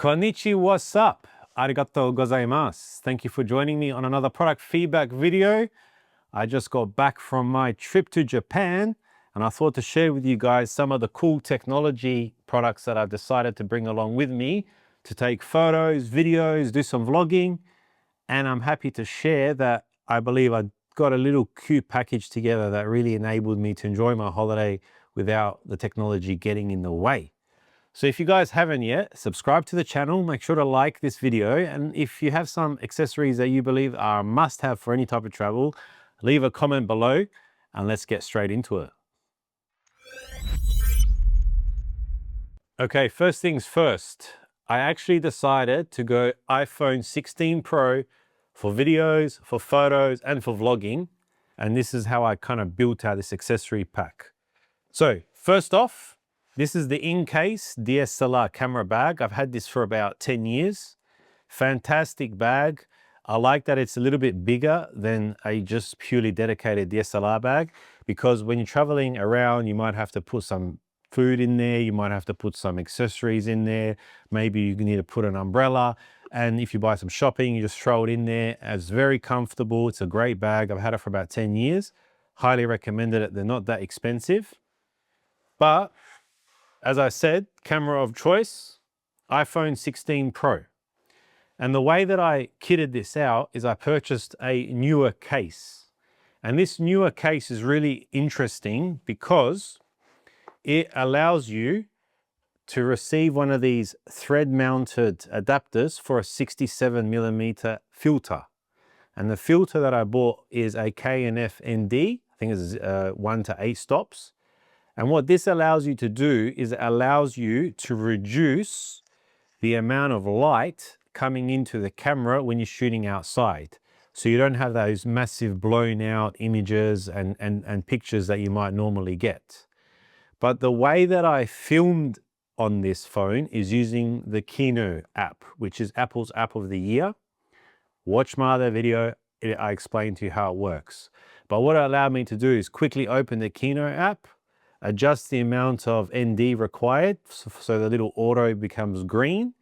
Konnichiwa, what's up? Arigatou gozaimasu. Thank you for joining me on another product feedback video. I just got back from my trip to Japan and I thought to share with you guys some of the cool technology products that I've decided to bring along with me to take photos, videos, do some vlogging. And I'm happy to share that I believe I got a little cute package together that really enabled me to enjoy my holiday without the technology getting in the way. So if you guys haven't yet, subscribe to the channel, make sure to like this video. And if you have some accessories that you believe are a must-have for any type of travel, leave a comment below and let's get straight into it. Okay, first things first, I actually decided to go iPhone 16 Pro for videos, for photos, and for vlogging. And this is how I kind of built out this accessory pack. So first off, this is the Incase DSLR camera bag. I've had this for about 10 years. Fantastic bag. I like that it's a little bit bigger than a just purely dedicated DSLR bag, because when you're traveling around, you might have to put some food in there, you might have to put some accessories in there, maybe you need to put an umbrella, and if you buy some shopping, you just throw it in there. It's very comfortable. It's a great bag. I've had it for about 10 years. Highly recommended it. They're not that expensive. But as I said, camera of choice, iPhone 16 Pro. And the way that I kitted this out is I purchased a newer case. And this newer case is really interesting because it allows you to receive one of these thread-mounted adapters for a 67mm filter. And the filter that I bought is a K&F ND, I think it's 1 to 8 stops. And what this allows you to do is it allows you to reduce the amount of light coming into the camera when you're shooting outside. So you don't have those massive blown out images and pictures that you might normally get. But the way that I filmed on this phone is using the Kino app, which is Apple's app of the year. Watch my other video, I explain to you how it works. But what it allowed me to do is quickly open the Kino app, adjust the amount of ND required, so the little auto becomes green,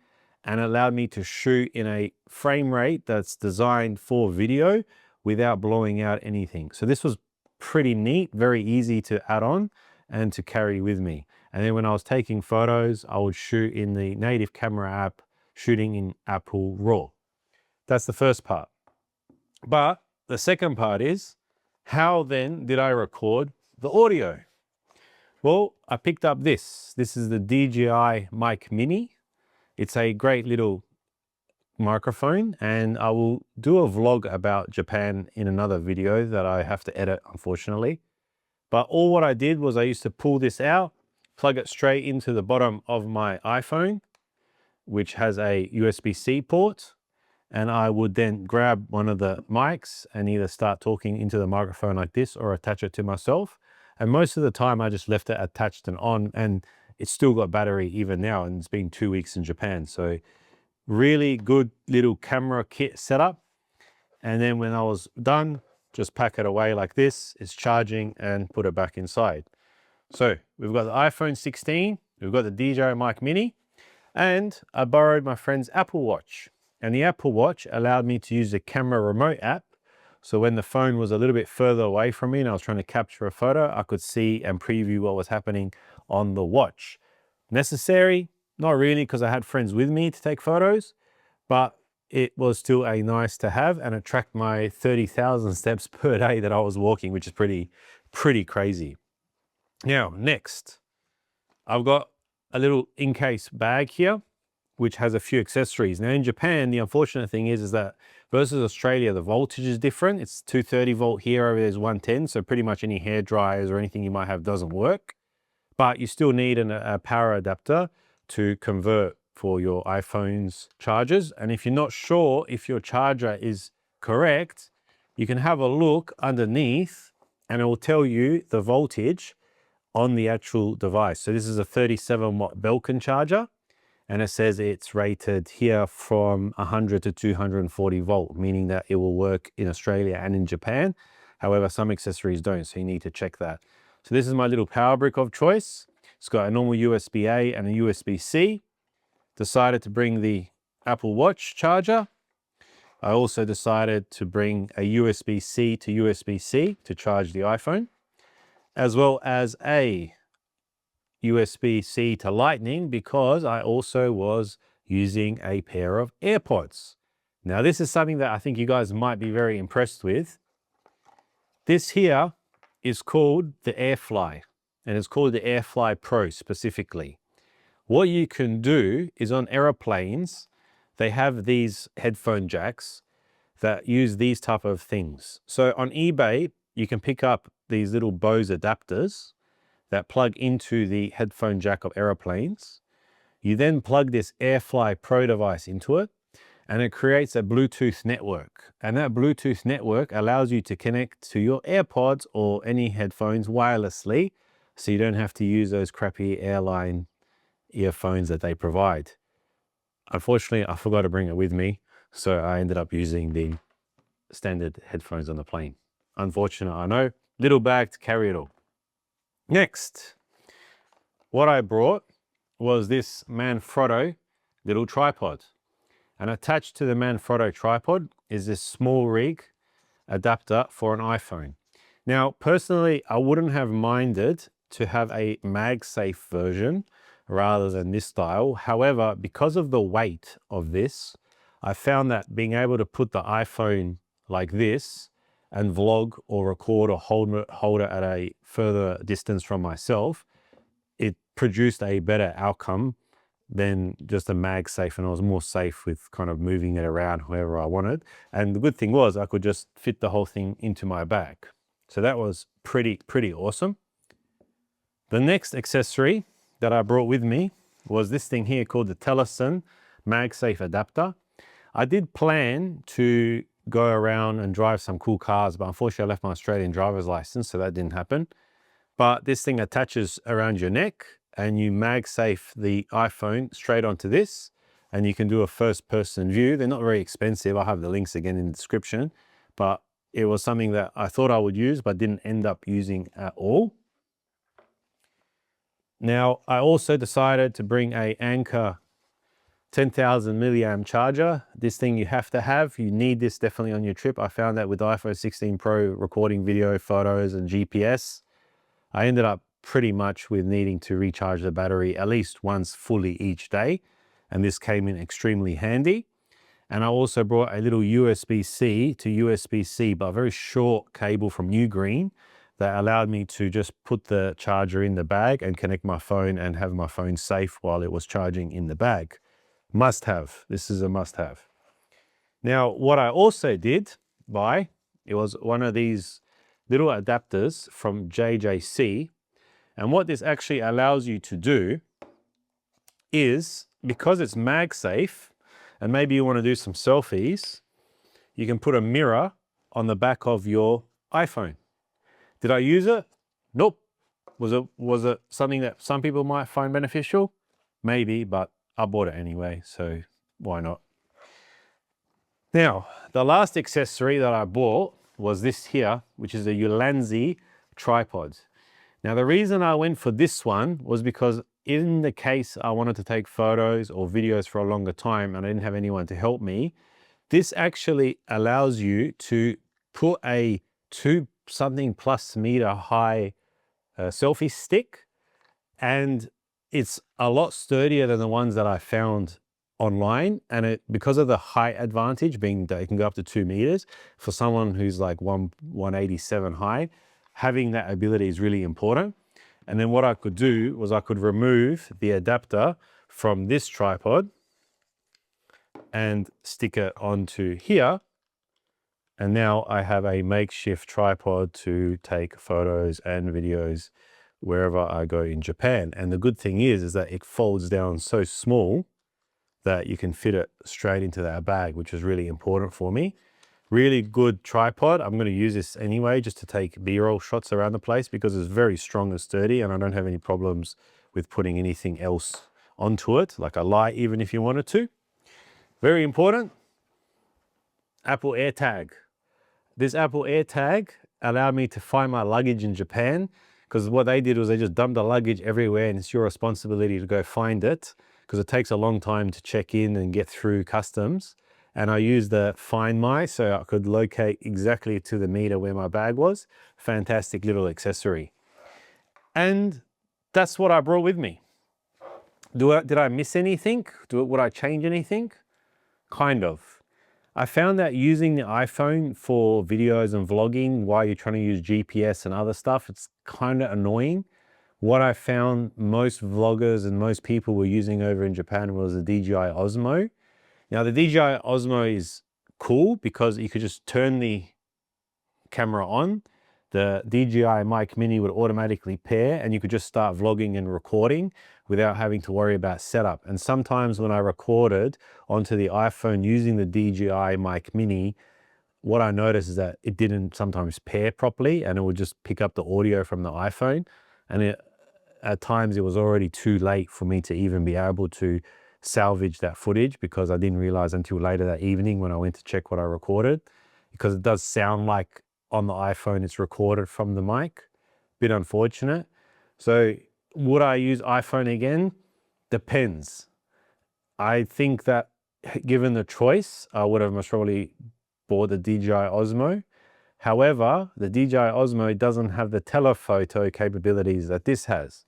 and allowed me to shoot in a frame rate that's designed for video without blowing out anything. So this was pretty neat, very easy to add on and to carry with me. And then when I was taking photos, I would shoot in the native camera app, shooting in Apple RAW. That's the first part. But the second part is, how then did I record the audio? Well, I picked up this. This is the DJI Mic Mini. It's a great little microphone, and I will do a vlog about Japan in another video that I have to edit, unfortunately. But all what I did was I used to pull this out, plug it straight into the bottom of my iPhone, which has a USB-C port, and I would then grab one of the mics and either start talking into the microphone like this or attach it to myself. And most of the time I just left it attached and on, and it's still got battery even now, and it's been 2 weeks in Japan. So really good little camera kit setup. And then when I was done, just pack it away like this, it's charging, and put it back inside. So we've got the iPhone 16, we've got the DJI Mic Mini, and I borrowed my friend's Apple Watch. And the Apple Watch allowed me to use the camera remote app. So when the phone was a little bit further away from me and I was trying to capture a photo, I could see and preview what was happening on the watch. Necessary? Not really, because I had friends with me to take photos, but it was still a nice to have, and it tracked my 30,000 steps per day that I was walking, which is pretty crazy. Now, next, I've got a little Incase bag here, which has a few accessories. Now in Japan, the unfortunate thing is that versus Australia, the voltage is different. It's 230 volt here, over there's 110. So pretty much any hair dryers or anything you might have doesn't work. But you still need a power adapter to convert for your iPhone's chargers. And if you're not sure if your charger is correct, you can have a look underneath and it will tell you the voltage on the actual device. So this is a 37 watt Belkin charger, and it says it's rated here from 100 to 240 volt, meaning that it will work in Australia and in Japan. However, some accessories don't, so you need to check that. So this is my little power brick of choice. It's got a normal USB-A and a USB-C. decided to bring the Apple Watch charger. I also decided to bring a USB-C to USB-C to charge the iPhone, as well as a USB-C to Lightning, because I also was using a pair of AirPods. Now, this is something that I think you guys might be very impressed with. This here is called the Airfly, and it's called the Airfly Pro specifically. What you can do is on aeroplanes, they have these headphone jacks that use these type of things. So on eBay, you can pick up these little Bose adapters that plug into the headphone jack of aeroplanes. You then plug this Airfly Pro device into it, and it creates a Bluetooth network. And that Bluetooth network allows you to connect to your AirPods or any headphones wirelessly, so you don't have to use those crappy airline earphones that they provide. Unfortunately, I forgot to bring it with me, so I ended up using the standard headphones on the plane. Unfortunate, I know. Little bag to carry it all. Next, what I brought was this Manfrotto little tripod. And attached to the Manfrotto tripod is this SmallRig adapter for an iPhone. Now, personally, I wouldn't have minded to have a MagSafe version rather than this style. However, because of the weight of this, I found that being able to put the iPhone like this and vlog or record or hold it at a further distance from myself, it produced a better outcome than just a MagSafe, and I was more safe with kind of moving it around wherever I wanted. And the good thing was I could just fit the whole thing into my bag. So that was pretty awesome. The next accessory that I brought with me was this thing here called the Teles MagSafe Adapter. I did plan to go around and drive some cool cars, but unfortunately I left my Australian driver's license, so that didn't happen. But this thing attaches around your neck, and you MagSafe the iPhone straight onto this, and you can do a first-person view. They're not very expensive. I'll have the links again in the description, but it was something that I thought I would use, but didn't end up using at all. Now, I also decided to bring a Anker 10,000 milliamp charger. This thing you have to have. You need this definitely on your trip. I found that with the iPhone 16 Pro recording video, photos, and GPS. I ended up pretty much with needing to recharge the battery at least once fully each day, and this came in extremely handy. And I also brought a little USB-C to USB-C, but a very short cable from Ugreen that allowed me to just put the charger in the bag and connect my phone and have my phone safe while it was charging in the bag. Must have. This is a must have. Now, what I also did buy, it was one of these little adapters from JJC. And what this actually allows you to do is, because it's MagSafe, and maybe you want to do some selfies, you can put a mirror on the back of your iPhone. Did I use it? Nope. Was it something that some people might find beneficial? Maybe, but I bought it anyway, so why not? Now, the last accessory that I bought was this here, which is a Ulanzi Tripod. Now, the reason I went for this one was because in the case I wanted to take photos or videos for a longer time and I didn't have anyone to help me, this actually allows you to put a 2+ meter high selfie stick, and it's a lot sturdier than the ones that I found online. And because of the height advantage, being that it can go up to 2 meters, for someone who's like 187 high, having that ability is really important. And then what I could do was I could remove the adapter from this tripod and stick it onto here. And now I have a makeshift tripod to take photos and videos wherever I go in Japan. And the good thing is that it folds down so small that you can fit it straight into that bag, which is really important for me. Really good tripod. I'm going to use this anyway just to take B-roll shots around the place because it's very strong and sturdy, and I don't have any problems with putting anything else onto it, like a light even if you wanted to. Very important, Apple AirTag. This Apple AirTag allowed me to find my luggage in Japan, because what they did was they just dumped the luggage everywhere and it's your responsibility to go find it. because it takes a long time to check in and get through customs. And I used the Find My so I could locate exactly to the meter where my bag was. Fantastic little accessory. And that's what I brought with me. Did I miss anything? Would I change anything? Kind of. I found that using the iPhone for videos and vlogging while you're trying to use GPS and other stuff, it's kind of annoying. What I found most vloggers and most people were using over in Japan was the DJI Osmo. Now the DJI Osmo is cool because you could just turn the camera on. The DJI Mic Mini would automatically pair and you could just start vlogging and recording without having to worry about setup. And sometimes when I recorded onto the iPhone using the DJI Mic Mini, what I noticed is that it didn't sometimes pair properly and it would just pick up the audio from the iPhone. And at times it was already too late for me to even be able to salvage that footage because I didn't realize until later that evening when I went to check what I recorded, because it does sound like on the iPhone it's recorded from the mic. Bit unfortunate. So would I use iPhone again? Depends. I think that given the choice, I would have most probably bought the DJI Osmo. However, the DJI Osmo doesn't have the telephoto capabilities that this has.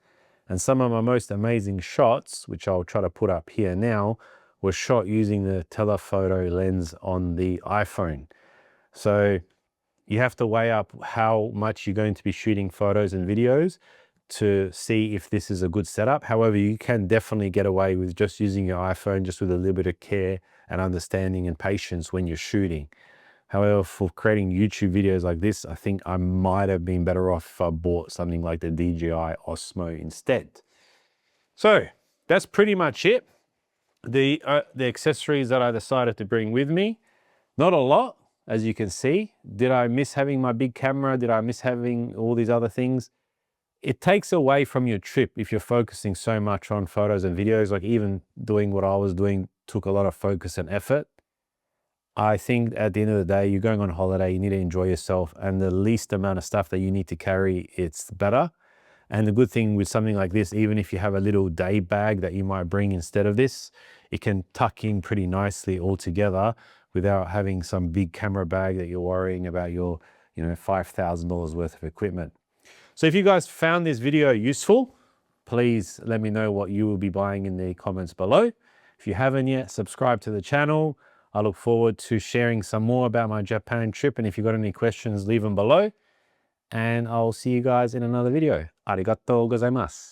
And some of my most amazing shots, which I'll try to put up here now, were shot using the telephoto lens on the iPhone. So you have to weigh up how much you're going to be shooting photos and videos to see if this is a good setup. However, you can definitely get away with just using your iPhone, just with a little bit of care and understanding and patience when you're shooting. However, for creating YouTube videos like this, I think I might have been better off if I bought something like the DJI Osmo instead. So that's pretty much it. The accessories that I decided to bring with me, not a lot, as you can see. Did I miss having my big camera? Did I miss having all these other things? It takes away from your trip if you're focusing so much on photos and videos. Like even doing what I was doing took a lot of focus and effort. I think at the end of the day, you're going on holiday, you need to enjoy yourself, and the least amount of stuff that you need to carry, it's better. And the good thing with something like this, even if you have a little day bag that you might bring instead of this, it can tuck in pretty nicely all together without having some big camera bag that you're worrying about your, $5,000 worth of equipment. So if you guys found this video useful, please let me know what you will be buying in the comments below. If you haven't yet, subscribe to the channel. I look forward to sharing some more about my Japan trip. And if you've got any questions, leave them below. And I'll see you guys in another video. Arigatou gozaimasu.